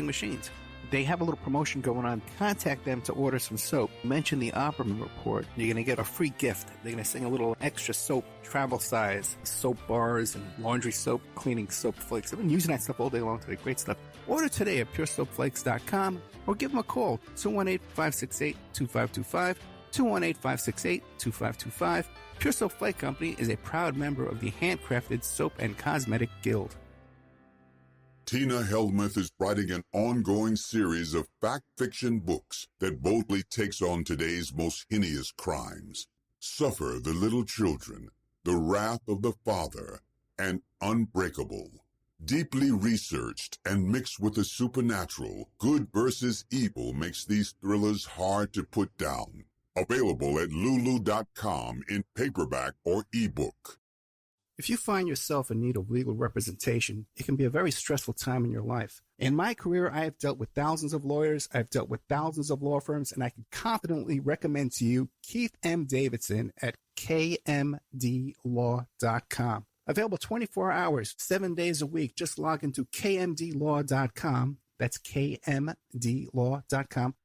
machines. They have a little promotion going on. Contact them to order some soap. Mention the Opperman Report. You're going to get a free gift. They're going to send a little extra soap, travel size, soap bars and laundry soap, cleaning soap flakes. I've been using that stuff all day long today. Great stuff. Order today at puresoapflakes.com or give them a call, 218-568-2525, 218-568-2525. Pure Soap Flake Company is a proud member of the Handcrafted Soap and Cosmetic Guild. Tina Helmuth is writing an ongoing series of fact-fiction books that boldly takes on today's most heinous crimes. Suffer the Little Children, The Wrath of the Father, and Unbreakable. Deeply researched and mixed with the supernatural, good versus evil makes these thrillers hard to put down. Available at Lulu.com in paperback or ebook. If you find yourself in need of legal representation, it can be a very stressful time in your life. In my career, I have dealt with thousands of lawyers, I've dealt with thousands of law firms, and I can confidently recommend to you Keith M. Davidson at kmdlaw.com. Available 24 hours, 7 days a week. Just log into kmdlaw.com. That's kmdlaw.com.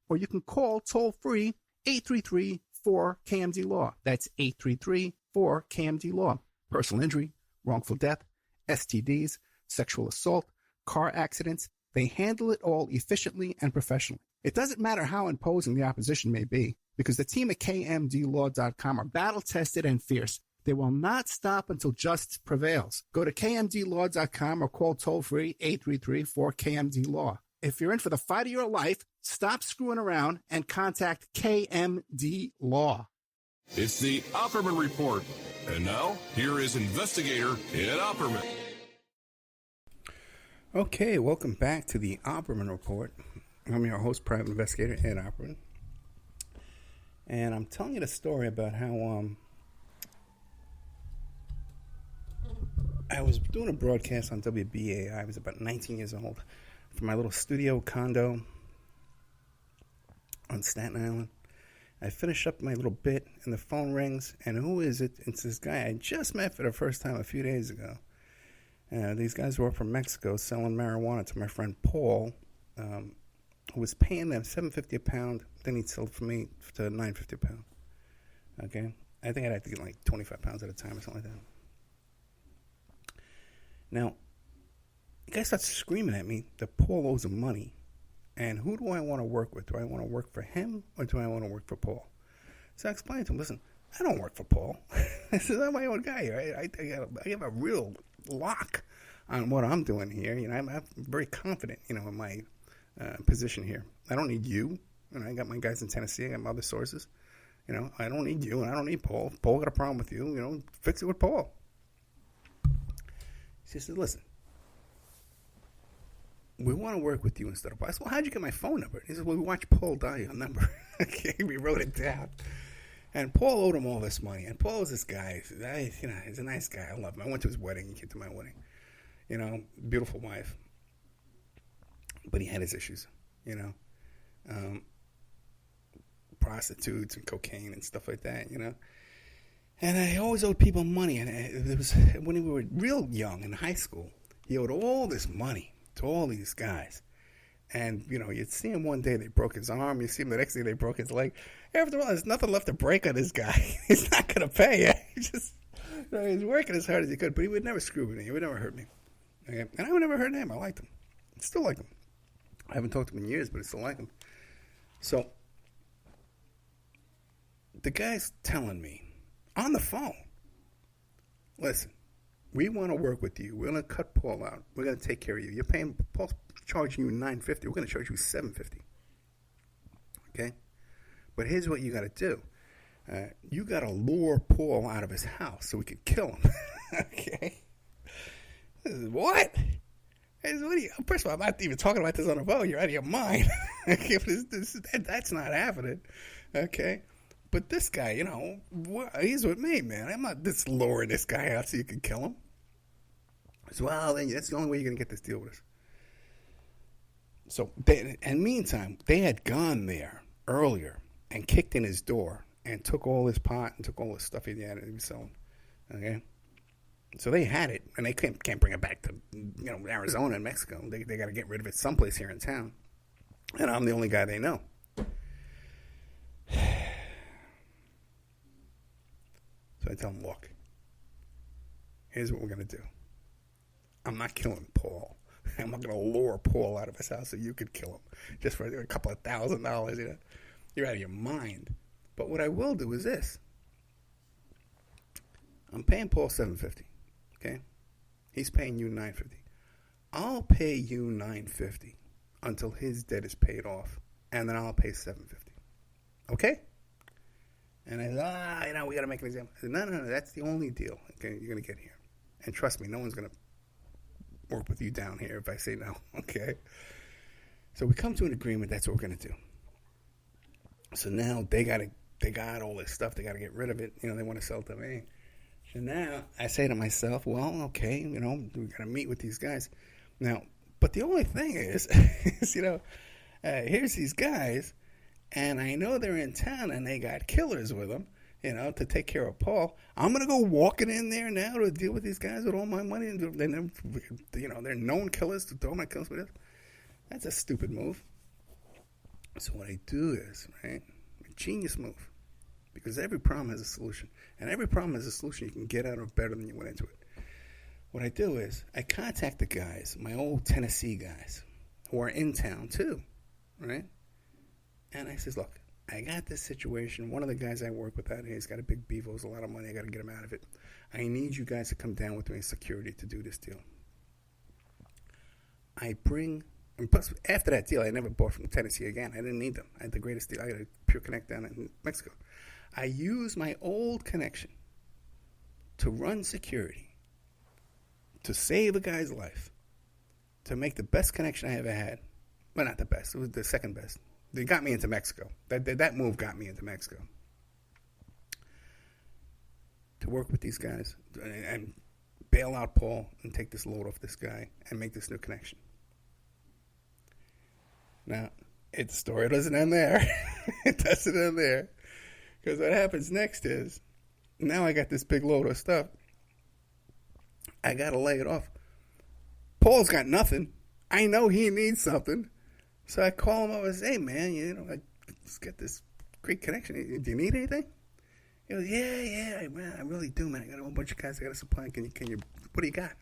Or you can call toll-free 833-4KMD-LAW. That's 833-4KMD-LAW. Personal injury, wrongful death, STDs, sexual assault, car accidents. They handle it all efficiently and professionally. It doesn't matter how imposing the opposition may be, because the team at kmdlaw.com are battle-tested and fierce. They will not stop until justice prevails. Go to kmdlaw.com or call toll-free 833-4KMD-LAW. If you're in for the fight of your life, stop screwing around and contact KMD Law. It's the Opperman Report. And now, here is investigator Ed Opperman. Okay, welcome back to the Opperman Report. I'm your host, private investigator Ed Opperman. And I'm telling you the story about how I was doing a broadcast on WBAI. I was about 19 years old from my little studio condo on Staten Island. I finish up my little bit, and the phone rings, and who is it? It's this guy I just met for the first time a few days ago. These guys were from Mexico selling marijuana to my friend Paul, who was paying them $7.50 a pound. Then he'd sell it for me to $9.50 a pound. Okay? I think I'd have to get like 25 pounds at a time or something like that. Now, the guy starts screaming at me that Paul owes him money. And who do I want to work with? Do I want to work for him or do I want to work for Paul? So I explained to him, listen, I don't work for Paul. I said, I'm my own guy. I have a real lock on what I'm doing here. You know, I'm very confident, in my position here. I don't need you. I got my guys in Tennessee. I got my other sources. I don't need you and I don't need Paul. If Paul got a problem with you, fix it with Paul. She said, listen. We want to work with you instead of Paul. I said, well, how'd you get my phone number? He said, well, we watched Paul die your number. Okay, we wrote it down. And Paul owed him all this money. And Paul was this guy. He's a nice guy. I love him. I went to his wedding. He came to my wedding. Beautiful wife. But he had his issues, prostitutes and cocaine and stuff like that, And I always owed people money. And it was when we were real young in high school, he owed all this money to all these guys. And, you'd see him one day, they broke his arm. You see him the next day, they broke his leg. After all, there's nothing left to break on this guy. He's not going to pay. He was working as hard as he could, but he would never screw with me. He would never hurt me. Okay? And I would never hurt him. I liked him. I still like him. I haven't talked to him in years, but I still like him. So, the guy's telling me on the phone, listen, we want to work with you. We're going to cut Paul out. We're going to take care of you. You're paying, Paul's charging you $9.50. We're going to charge you $7.50. Okay? But here's what you got to do. You got to lure Paul out of his house so we can kill him. Okay? What? First of all, I'm not even talking about this on the phone. You're out of your mind. Okay? That's not happening. Okay? But this guy, he's with me, man. I'm not just luring this guy out so you can kill him. So, well, then that's the only way you're going to get this deal with us. So, meantime, they had gone there earlier and kicked in his door and took all his pot and took all his stuff he had to be selling. Okay? So they had it, and they can't bring it back to Arizona and Mexico. They got to get rid of it someplace here in town. And I'm the only guy they know. So I tell them, look, here's what we're going to do. I'm not killing Paul. I'm not going to lure Paul out of his house so you could kill him just for a couple of $1,000. You're out of your mind. But what I will do is this. I'm paying Paul $750. Okay? He's paying you $950. I'll pay you $950 until his debt is paid off, and then I'll pay $750. Okay? And I said, we got to make an example. I said, no, that's the only deal you're going to get here. And trust me, no one's going to work with you down here if I say no. Okay? So we come to an agreement. That's what we're going to do. So now they got all this stuff. They got to get rid of it. They want to sell it to me. So now I say to myself, well, okay, we got to meet with these guys. Now, but the only thing is here's these guys, and I know they're in town, and they got killers with them, to take care of Paul. I'm going to go walking in there now to deal with these guys with all my money, and they're known killers to throw my killers with. That's a stupid move. So what I do is, right, a genius move, because every problem has a solution, and every problem has a solution you can get out of better than you went into it. What I do is I contact the guys, my old Tennessee guys, who are in town too, right? And I says, look, I got this situation. One of the guys I work with out here, he's got a big bevo, a lot of money. I got to get him out of it. I need you guys to come down with me in security to do this deal. And plus, after that deal, I never bought from Tennessee again. I didn't need them. I had the greatest deal. I got a Pure Connect down in Mexico. I used my old connection to run security, to save a guy's life, to make the best connection I ever had. Well, not the best. It was the second best. They got me into Mexico. That move got me into Mexico. To work with these guys and bail out Paul and take this load off this guy and make this new connection. Now, the story doesn't end there. It doesn't end there. Because what happens next is, now I got this big load of stuff. I got to lay it off. Paul's got nothing. I know he needs something. So I call him up and say, hey, man, I just got this great connection. Do you need anything? He goes, yeah, man, I really do, man. I got a whole bunch of guys I got to supply. Can you, what do you got?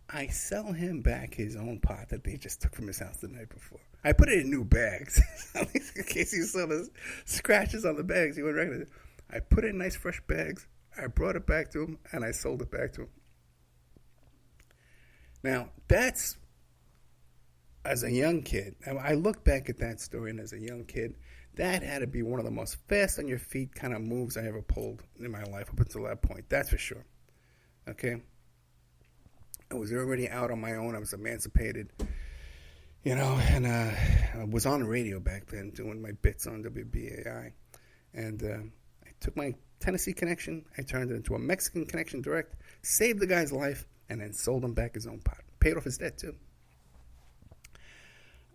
I sell him back his own pot that they just took from his house the night before. I put it in new bags. In case you saw the scratches on the bags, you wouldn't recognize it. I put it in nice fresh bags. I brought it back to him, and I sold it back to him. Now, that's, as a young kid, I look back at that story, and as a young kid, that had to be one of the most fast on your feet kind of moves I ever pulled in my life up until that point. That's for sure. Okay? I was already out on my own. I was emancipated, and I was on the radio back then doing my bits on WBAI. And I took my Tennessee connection, I turned it into a Mexican connection direct, saved the guy's life, and then sold him back his own pot. Paid off his debt, too.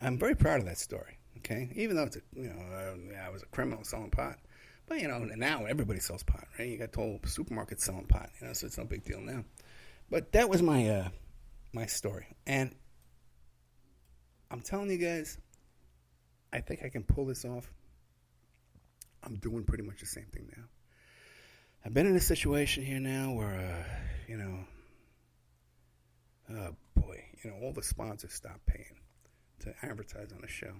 I'm very proud of that story, okay? Even though it's I was a criminal selling pot. But, now everybody sells pot, right? You got the whole supermarket selling pot, so it's no big deal now. But that was my my story. And I'm telling you guys, I think I can pull this off. I'm doing pretty much the same thing now. I've been in a situation here now where, oh boy, all the sponsors stopped paying to advertise on the show.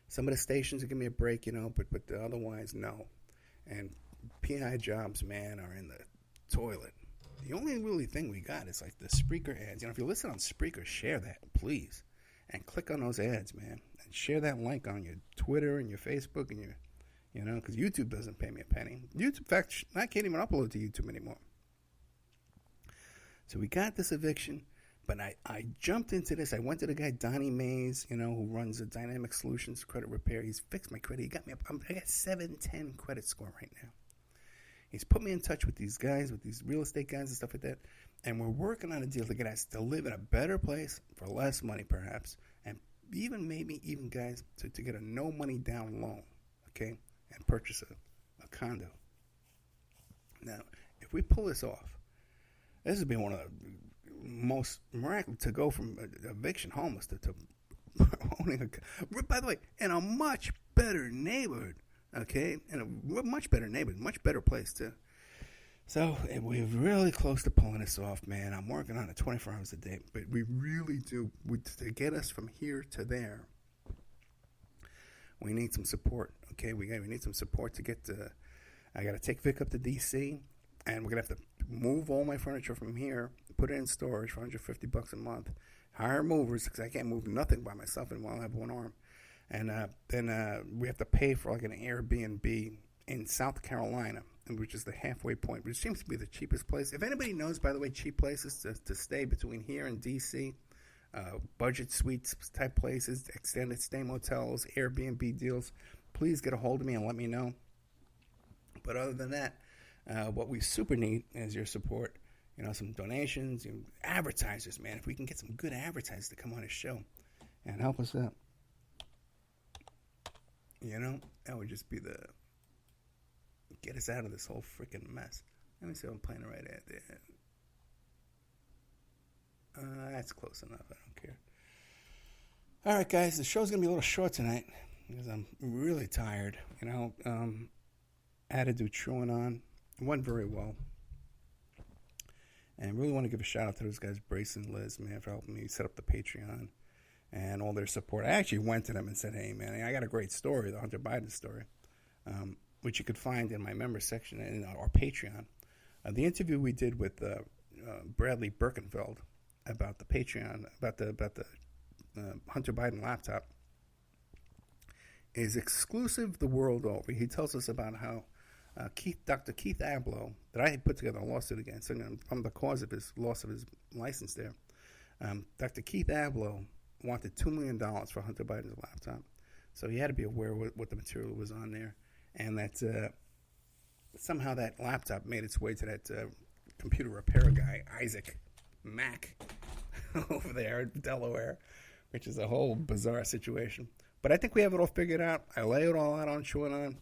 Some of the stations will give me a break, but otherwise, no. And PI jobs, man, are in the toilet. The only really thing we got is like the Spreaker ads. If you listen on Spreaker, share that, please. And click on those ads, man. And share that link on your Twitter and your Facebook and your, because YouTube doesn't pay me a penny. YouTube, in fact, I can't even upload to YouTube anymore. So we got this eviction, but I jumped into this. I went to the guy, Donnie Mays, who runs the Dynamic Solutions Credit Repair. He's fixed my credit. He got me up. I got 710 credit score right now. He's put me in touch with these guys, with these real estate guys and stuff like that. And we're working on a deal to get us to live in a better place for less money, perhaps. And even guys, to get a no money down loan, okay? And purchase a condo. Now, if if we pull this off, this would be one of the most miraculous, to go from eviction homeless to owning a, by the way, in a much better neighborhood, okay? In a much better neighborhood, much better place too. So we're really close to pulling this off, man. I'm working on it 24 hours a day, but we really do. To get us from here to there, we need some support, okay? We need some support to get to. I got to take Vic up to D.C., and we're gonna have to move all my furniture from here, put it in storage for $150 a month, hire movers because I can't move nothing by myself anymore. I have one arm, and then we have to pay for like an Airbnb in South Carolina, which is the halfway point, which seems to be the cheapest place. If anybody knows, by the way, cheap places to stay between here and D.C., budget suites type places, extended stay motels, Airbnb deals, please get a hold of me and let me know. But other than that, what we super need is your support. Some donations, advertisers, man. If we can get some good advertisers to come on the show and help us out, that would just be get us out of this whole freaking mess. Let me see if I'm playing it right at there. That's close enough. I don't care. All right, guys. The show's going to be a little short tonight because I'm really tired. Had to do chewing on. It went very well. And really want to give a shout out to those guys, Brace and Liz, man, for helping me set up the Patreon and all their support. I actually went to them and said, hey, man, I got a great story, the Hunter Biden story, which you could find in my members section in our Patreon. The interview we did with Bradley Birkenfeld about the Patreon, about the Hunter Biden laptop, is exclusive the world over. He tells us about how Dr. Keith Ablow, that I had put together a lawsuit against him from the cause of his loss of his license there. Dr. Keith Ablow wanted $2 million for Hunter Biden's laptop. So he had to be aware what the material was on there. And that somehow that laptop made its way to that computer repair guy, Isaac Mack, over there in Delaware, which is a whole bizarre situation. But I think we have it all figured out. I lay it all out on QAnon.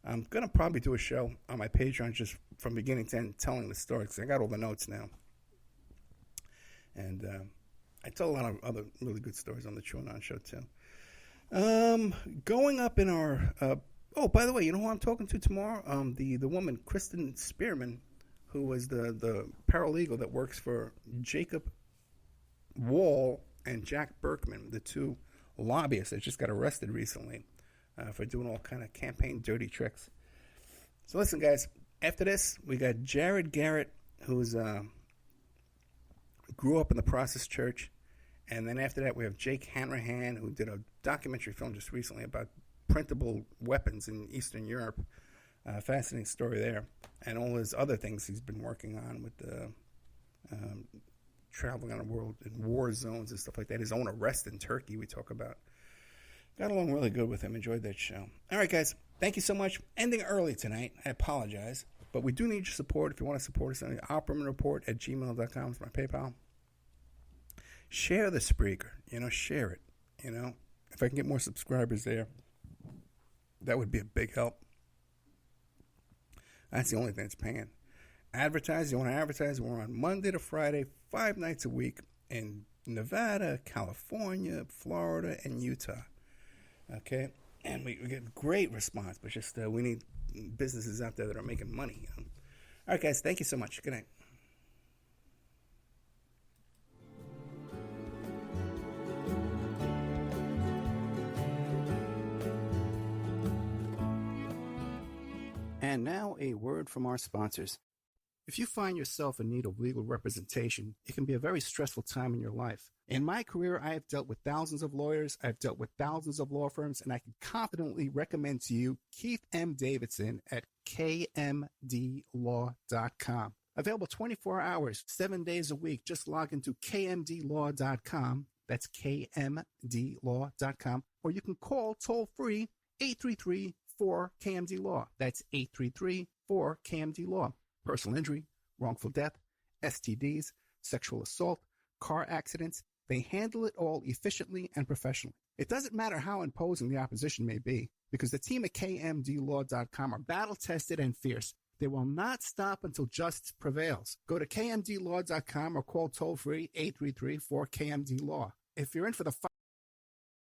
I'm going to probably do a show on my Patreon just from beginning to end telling the story because I got all the notes now. And I tell a lot of other really good stories on the QAnon show too. Going up in our... by the way, you know who I'm talking to tomorrow? The woman, Kristen Spearman, who was the paralegal that works for Jacob Wall and Jack Berkman, the two lobbyists that just got arrested recently for doing all kind of campaign dirty tricks. So listen, guys, after this, we got Jared Garrett, who's grew up in the Process Church. And then after that, we have Jake Hanrahan, who did a documentary film just recently about printable weapons in Eastern Europe. Fascinating story there. And all his other things he's been working on with the traveling on the world in war zones and stuff like that. His own arrest in Turkey we talk about. Got along really good with him. Enjoyed that show. All right, guys. Thank you so much. Ending early tonight. I apologize. But we do need your support. If you want to support us, oppermanreport@gmail.com is my PayPal. Share the Spreaker. Share it. If I can get more subscribers there, that would be a big help. That's the only thing that's paying. Advertise. You want to advertise? We're on Monday to Friday, 5 nights a week in Nevada, California, Florida, and Utah. Okay? And we get great response, but just we need businesses out there that are making money. All right, guys. Thank you so much. Good night. And now a word from our sponsors. If you find yourself in need of legal representation, it can be a very stressful time in your life. In my career, I have dealt with thousands of lawyers, I've dealt with thousands of law firms, and I can confidently recommend to you Keith M. Davidson at kmdlaw.com. Available 24 hours, 7 days a week. Just log into kmdlaw.com. That's kmdlaw.com. Or you can call toll-free 833-4KMD-LAW. That's 833-4KMD-LAW. Personal injury, wrongful death, STDs, sexual assault, car accidents. They handle it all efficiently and professionally. It doesn't matter how imposing the opposition may be, because the team at kmdlaw.com are battle-tested and fierce. They will not stop until justice prevails. Go to kmdlaw.com or call toll-free 833-4KMD-LAW. If you're in for the